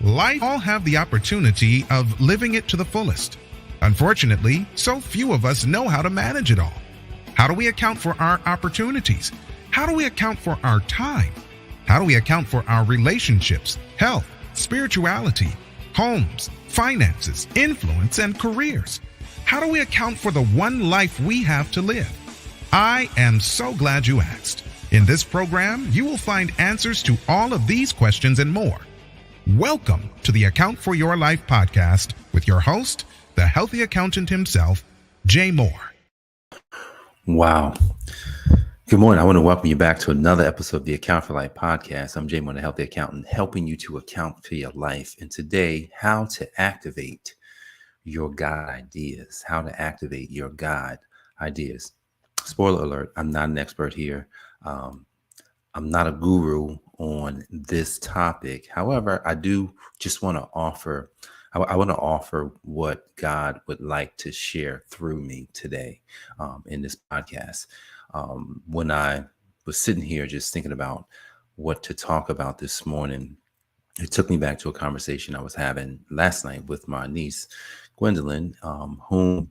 Life all have the opportunity of living it to the fullest. Unfortunately, so few of us know how to manage it all. How do we account for our opportunities? How do we account for our time? How do we account for our relationships, health, spirituality, homes, finances, influence, and careers? How do we account for the one life we have to live? I am so glad you asked. In this program, you will find answers to all of these questions and more. Welcome to the Account for Your Life podcast with your host, the healthy accountant himself, Jay Moore. Wow. Good morning. I want to welcome you back to another episode of the Account for Life podcast. I'm Jay Moore, the healthy accountant, helping you to account for your life. And today, how to activate your God ideas. How to activate your God ideas. Spoiler alert, I'm not an expert here. I'm not a guru on this topic. However, I do just want to offer, I want to offer what God would like to share through me today in this podcast. When I was sitting here just thinking about what to talk about this morning, it took me back to a conversation I was having last night with my niece, Gwendolyn, whom I'm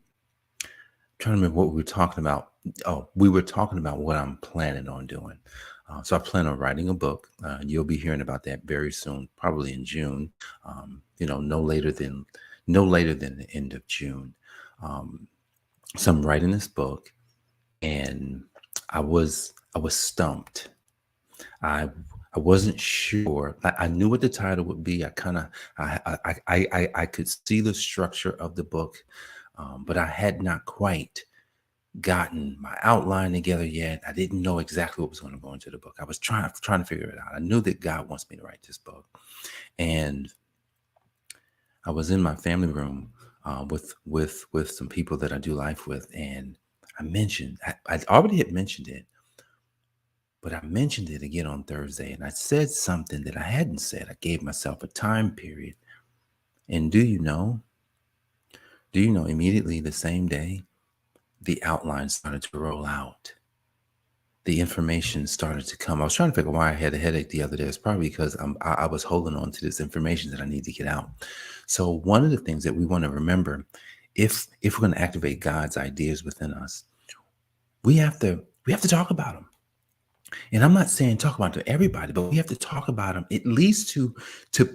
trying to remember what we were talking about. Oh, we were talking about what I'm planning on doing. So I plan on writing a book. You'll be hearing about that very soon, probably in June. No later than the end of June. So I'm writing this book, and I was stumped. I wasn't sure. I knew what the title would be. I could see the structure of the book, but I had not quite gotten my outline together yet. I didn't know exactly what was going to go into the book. I was trying to figure it out. I knew that God wants me to write this book, and I was in my family room with some people that I do life with, and I already had mentioned it, but I mentioned it again on Thursday, and I said something that I hadn't said. I gave myself a time period, and do you know, immediately the same day, the outline started to roll out. The information started to come. I was trying to figure out why I had a headache the other day. It's probably because I was holding on to this information that I need to get out. So one of the things that we want to remember, if we're going to activate God's ideas within us, we have to talk about them. And I'm not saying talk about them to everybody, but we have to talk about them at least to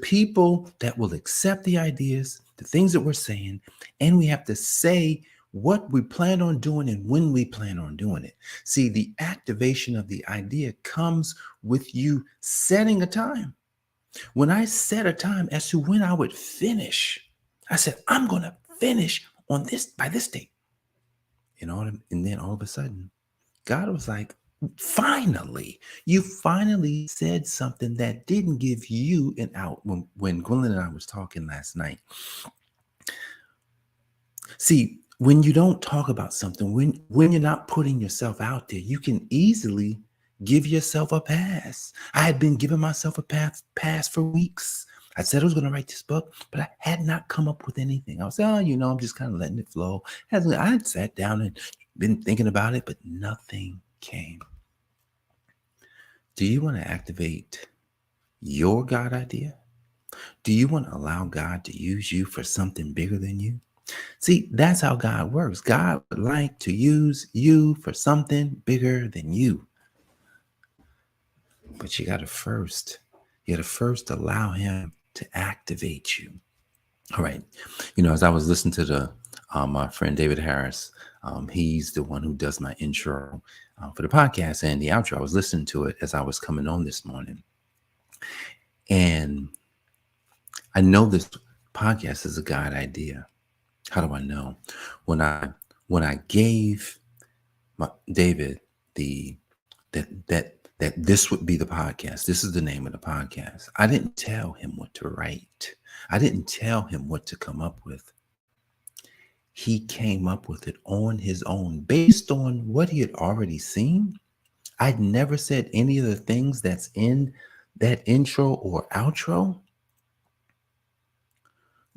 people that will accept the ideas, the things that we're saying, and we have to say what we plan on doing and when we plan on doing it. See, the activation of the idea comes with you setting a time. When I set a time as to when I would finish, I said, I'm going to finish on this by this date. And then all of a sudden, God was like, you finally said something that didn't give you an out when Gwendolyn and I was talking last night. See, when you don't talk about something, when you're not putting yourself out there, you can easily give yourself a pass. I had been giving myself a pass for weeks. I said I was going to write this book, but I had not come up with anything. I was, I'm just kind of letting it flow. I had sat down and been thinking about it, but nothing came. Do you want to activate your God idea? Do you want to allow God to use you for something bigger than you? See, that's how God works. God would like to use you for something bigger than you. But you got to first allow him to activate you. All right. As I was listening to my friend David Harris, he's the one who does my intro for the podcast and the outro. I was listening to it as I was coming on this morning. And I know this podcast is a God idea. How do I know? When I gave David that this would be the podcast, this is the name of the podcast, I didn't tell him what to write. I didn't tell him what to come up with. He came up with it on his own based on what he had already seen. I'd never said any of the things that's in that intro or outro.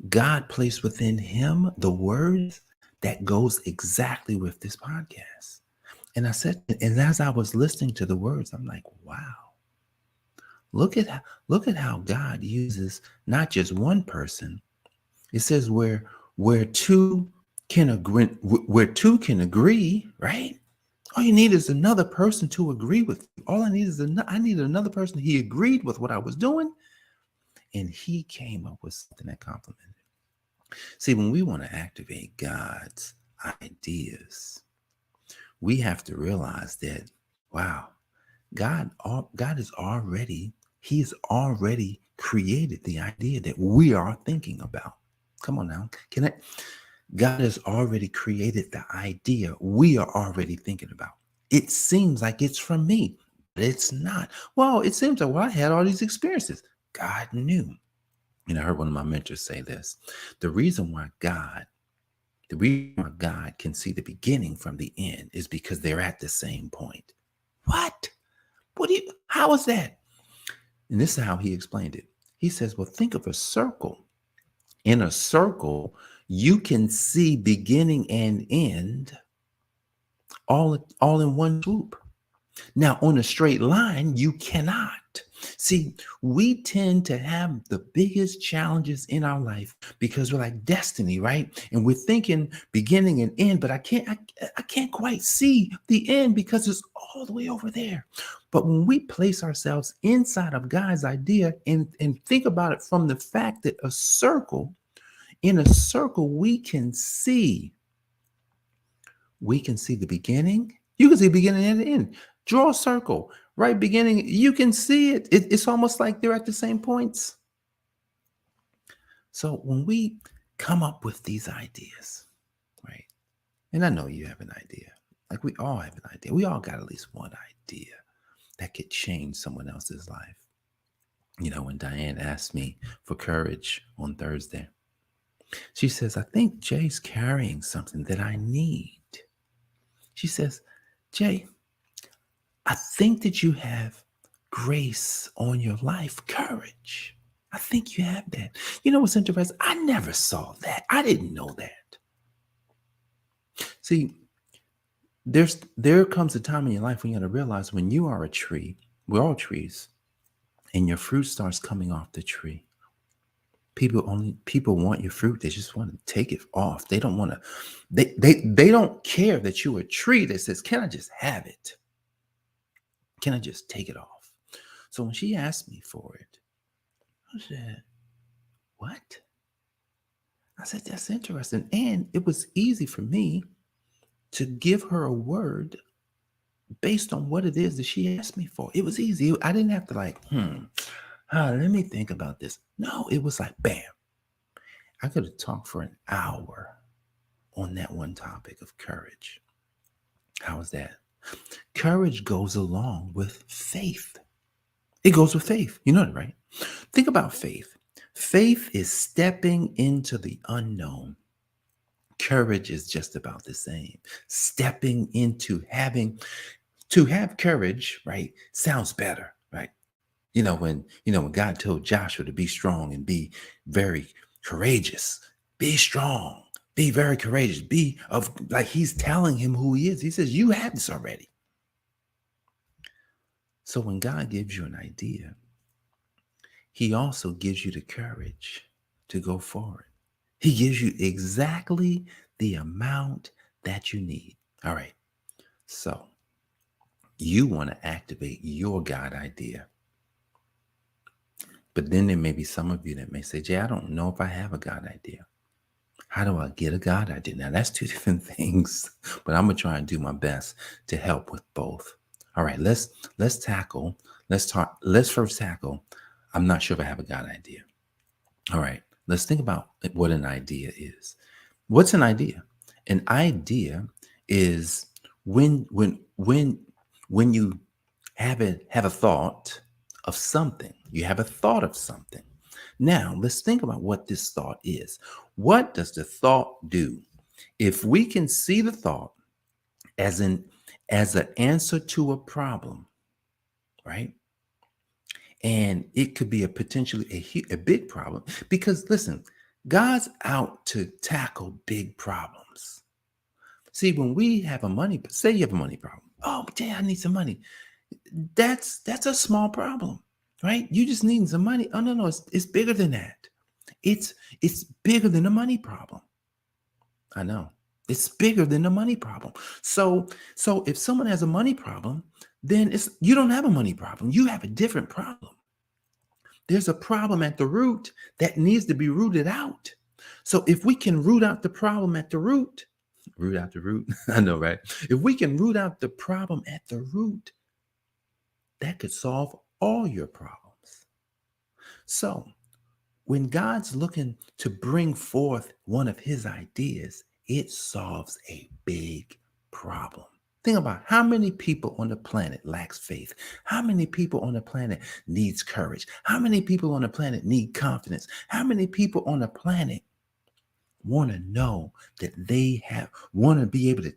God placed within him the words that goes exactly with this podcast. And I said, and as I was listening to the words, I'm like, wow, Look at how God uses not just one person. It says where two can agree, right? All you need is another person to agree with you. All I need is I need another person. He agreed with what I was doing, and he came up with something that complimented. See, when we want to activate God's ideas, we have to realize that, wow, God is already, He's already created the idea that we are thinking about. Come on now. God has already created the idea we are already thinking about. It seems like it's from me, but it's not. Well, it seems like, well, I had all these experiences. God knew. And I heard one of my mentors say this. The reason why God can see the beginning from the end is because they're at the same point. What? How is that? And this is how he explained it. He says, well, think of a circle. In a circle, you can see beginning and end all in one swoop. Now, on a straight line, you cannot. See, we tend to have the biggest challenges in our life because we're like destiny, right? And we're thinking beginning and end, but I can't quite see the end because it's all the way over there. But when we place ourselves inside of God's idea and think about it from the fact that in a circle, we can see the beginning. You can see the beginning and the end. Draw a circle, right? Beginning, you can see it. It's almost like they're at the same points. So when we come up with these ideas, right? And I know you have an idea. Like we all have an idea. We all got at least one idea that could change someone else's life. You know, when Diane asked me for courage on Thursday, she says, I think Jay's carrying something that I need. She says, Jay, I think that you have grace on your life, courage. I think you have that. You know what's interesting? I never saw that. I didn't know that. See, there comes a time in your life when you got to realize when you are a tree, we're all trees, and your fruit starts coming off the tree. People want your fruit. They just want to take it off. They don't want to, they don't care that you're a tree that says, can I just have it? Can I just take it off? So when she asked me for it, I said, what? I said, that's interesting. And it was easy for me to give her a word based on what it is that she asked me for. It was easy. I didn't have to let me think about this. No, it was like, bam. I could have talked for an hour on that one topic of courage. How was that? Courage goes along with faith. It goes with faith. You know that, right? Think about faith. Faith is stepping into the unknown. Courage is just about the same. Stepping into to have courage, right? Sounds better, right? When God told Joshua to be strong and be very courageous, be strong, be very courageous, he's telling him who he is. He says, you have this already. So when God gives you an idea, he also gives you the courage to go forward. He gives you exactly the amount that you need. All right. So you want to activate your God idea. But then there may be some of you that may say, Jay, I don't know if I have a God idea. How do I get a God idea? Now that's two different things, but I'm going to try and do my best to help with both. All right, let's first tackle, I'm not sure if I have a God idea. All right, let's think about what an idea is. What's an idea? An idea is when you have a thought of something. You have a thought of something. Now, let's think about what this thought is. What does the thought do? If we can see the thought as an answer to a problem, right? And it could be potentially a big problem because listen, God's out to tackle big problems. See, when we have say you have a money problem. Oh, Jay, I need some money. That's a small problem. right? You just need some money. Oh, no, it's bigger than that. It's bigger than the money problem. I know. It's bigger than the money problem. So if someone has a money problem, then it's you don't have a money problem. You have a different problem. There's a problem at the root that needs to be rooted out. So if we can root out the problem at the root out the root. I know, right? If we can root out the problem at the root, that could solve all your problems. So when God's looking to bring forth one of his ideas, it solves a big problem. Think about how many people on the planet lacks faith. How many people on the planet needs courage? How many people on the planet need confidence? How many people on the planet want to know that they want to be able to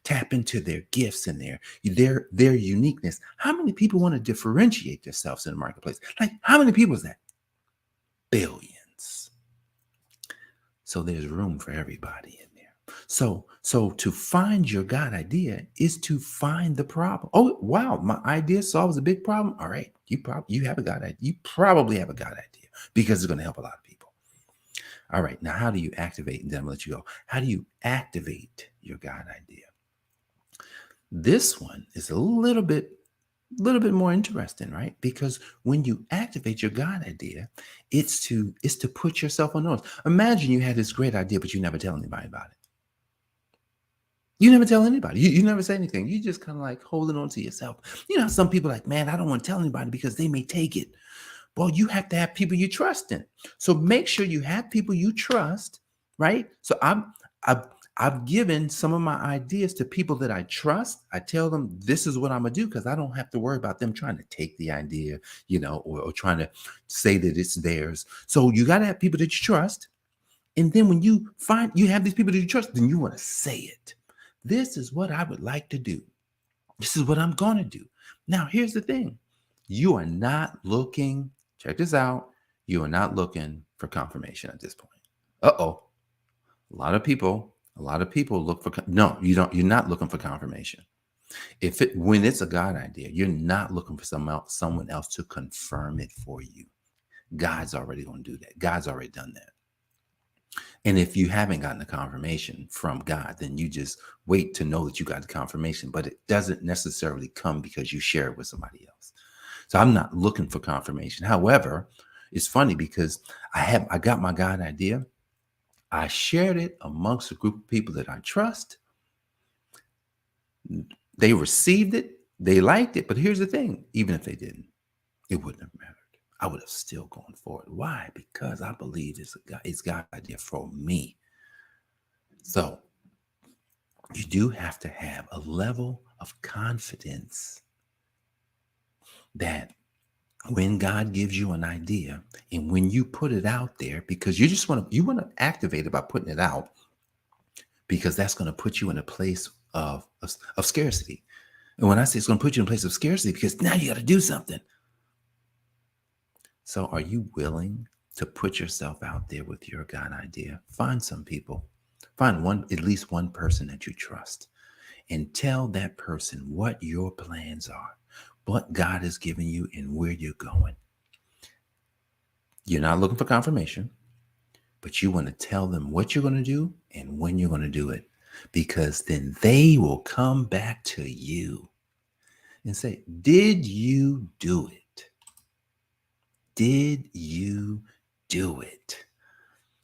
tap into their gifts and their uniqueness? How many people want to differentiate themselves in the marketplace? Like, how many people is that? Billions. So there's room for everybody in there. So to find your God idea is to find the problem. Oh, wow, my idea solves a big problem. All right, you have a God idea. You probably have a God idea because it's going to help a lot of people. All right, now how do you activate? And then I'm gonna let you go. How do you activate your God idea? This one is a little bit more interesting, right? Because when you activate your God idea, it's to put yourself on notice. Imagine you had this great idea, but you never tell anybody about it. You never tell anybody. You never say anything. You just kind of like holding on to yourself. You know, some people are like, man, I don't want to tell anybody because they may take it. Well, you have to have people you trust in. So make sure you have people you trust, right? So I've given some of my ideas to people that I trust. I tell them this is what I'm gonna do because I don't have to worry about them trying to take the idea, or trying to say that it's theirs. So you got to have people that you trust. And then when you find you have these people that you trust, then you want to say it. This is what I would like to do. This is what I'm going to do. Now, here's the thing. You are not looking, check this out. You are not looking for confirmation at this point. Uh-oh. A lot of people look for, no, you don't, you're not looking for confirmation. When it's a God idea, you're not looking for someone else to confirm it for you. God's already going to do that. God's already done that. And if you haven't gotten the confirmation from God, then you just wait to know that you got the confirmation, but it doesn't necessarily come because you share it with somebody else. So I'm not looking for confirmation. However, it's funny because I got my God idea. I shared it amongst a group of people that I trust. They received it. They liked it. But here's the thing. Even if they didn't, it wouldn't have mattered. I would have still gone forward. Why? Because I believe it's God's idea for me. So you do have to have a level of confidence that when God gives you an idea and when you put it out there, because you want to activate it by putting it out, because that's going to put you in a place of scarcity. And when I say it's going to put you in a place of scarcity, because now you got to do something. So are you willing to put yourself out there with your God idea? Find some people, find at least one person that you trust, and tell that person what your plans are, what God has given you and where you're going. You're not looking for confirmation, but you want to tell them what you're going to do and when you're going to do it, because then they will come back to you and say, did you do it? Did you do it?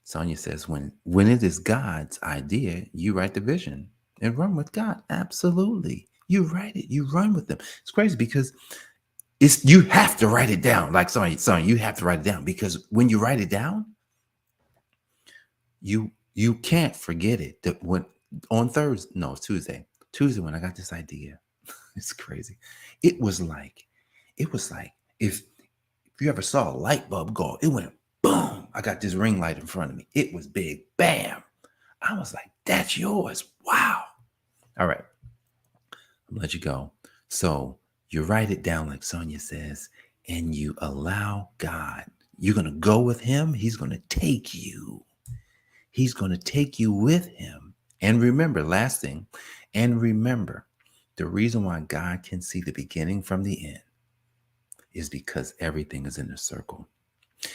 Sonia says, when it is God's idea, you write the vision and run with God. Absolutely. You write it. You run with them. It's crazy because you have to write it down. Like Sonia, you have to write it down, because when you write it down, you can't forget it. That when on Thursday, no, it's Tuesday when I got this idea, it's crazy. It was like if you ever saw a light bulb go, it went boom. I got this ring light in front of me. It was big. Bam. I was like, that's yours. Wow. All right. I'm gonna let you go. So you write it down like Sonia says, and you allow God. You're going to go with him. He's going to take you. He's going to take you with him. And remember, last thing, the reason why God can see the beginning from the end is because everything is in a circle.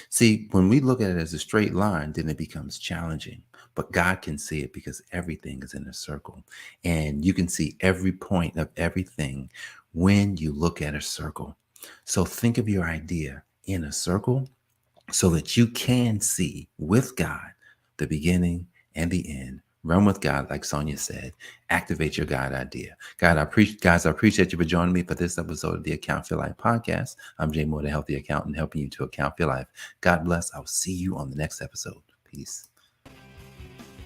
See, when we look at it as a straight line, then it becomes challenging. But God can see it because everything is in a circle. And you can see every point of everything when you look at a circle. So think of your idea in a circle so that you can see with God the beginning and the end. Run with God, like Sonia said. Activate your God idea. Guys, I appreciate you for joining me for this episode of the Account for Your Life podcast. I'm Jay Moore, the Healthy Accountant, helping you to account for your life. God bless. I'll see you on the next episode. Peace.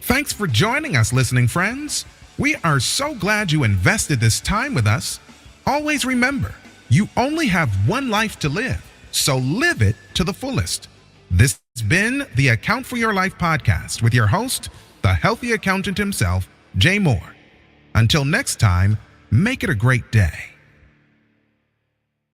Thanks for joining us, listening friends. We are so glad you invested this time with us. Always remember, you only have one life to live, so live it to the fullest. This has been the Account for Your Life podcast with your host, the healthy accountant himself, Jay Moore. Until next time, make it a great day.